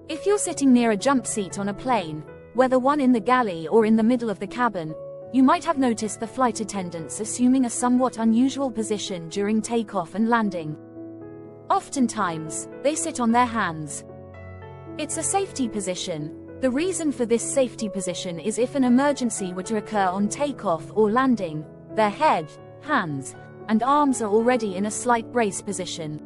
If you're sitting near a jump seat on a plane, whether one in the galley or in the middle of the cabin, you might have noticed the flight attendants assuming a somewhat unusual position during takeoff and landing. Oftentimes, they sit on their hands. It's a safety position. The reason for this safety position is if an emergency were to occur on takeoff or landing, their head, hands, and arms are already in a slight brace position.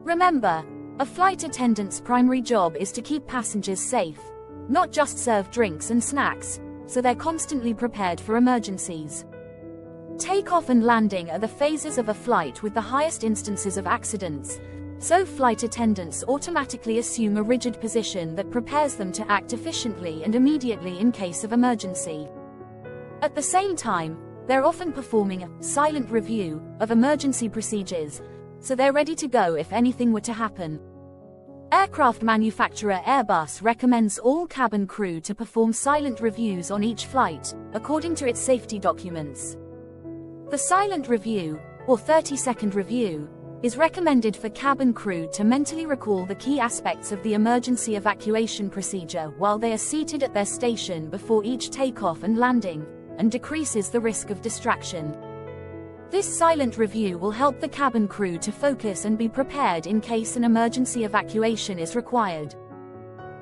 Remember, a flight attendant's primary job is to keep passengers safe, not just serve drinks and snacks, so they're constantly prepared for emergencies. Takeoff and landing are the phases of a flight with the highest instances of accidents, so flight attendants automatically assume a rigid position that prepares them to act efficiently and immediately in case of emergency. At the same time, they're often performing a silent review of emergency procedures, so they're ready to go if anything were to happen. Aircraft manufacturer Airbus recommends all cabin crew to perform silent reviews on each flight, according to its safety documents. The silent review, or 30-second review, is recommended for cabin crew to mentally recall the key aspects of the emergency evacuation procedure while they are seated at their station before each takeoff and landing, and decreases the risk of distraction. This silent review will help the cabin crew to focus and be prepared in case an emergency evacuation is required.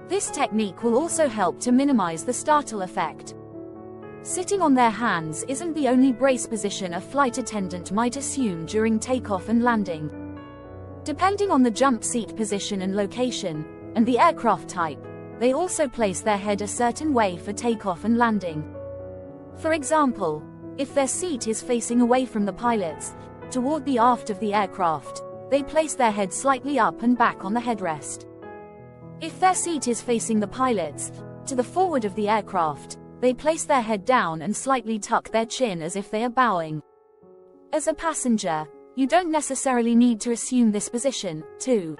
This technique will also help to minimize the startle effect. Sitting on their hands isn't the only brace position a flight attendant might assume during takeoff and landing. Depending on the jump seat position and location, and the aircraft type, they also place their head a certain way for takeoff and landing. For example, if their seat is facing away from the pilots, toward the aft of the aircraft, they place their head slightly up and back on the headrest. If their seat is facing the pilots, to the forward of the aircraft, they place their head down and slightly tuck their chin as if they are bowing. As a passenger, you don't necessarily need to assume this position, too.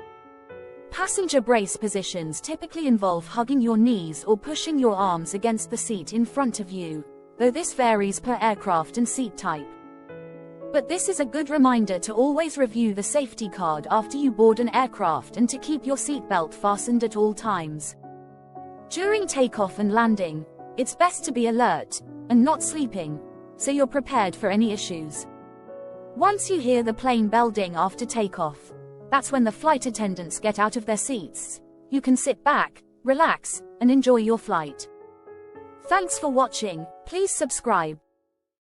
Passenger brace positions typically involve hugging your knees or pushing your arms against the seat in front of you, though this varies per aircraft and seat type. But this is a good reminder to always review the safety card after you board an aircraft and to keep your seatbelt fastened at all times. During takeoff and landing, it's best to be alert, and not sleeping, so you're prepared for any issues. Once you hear the plane bell ding after takeoff, that's when the flight attendants get out of their seats. You can sit back, relax, and enjoy your flight. Thanks for watching. Please subscribe.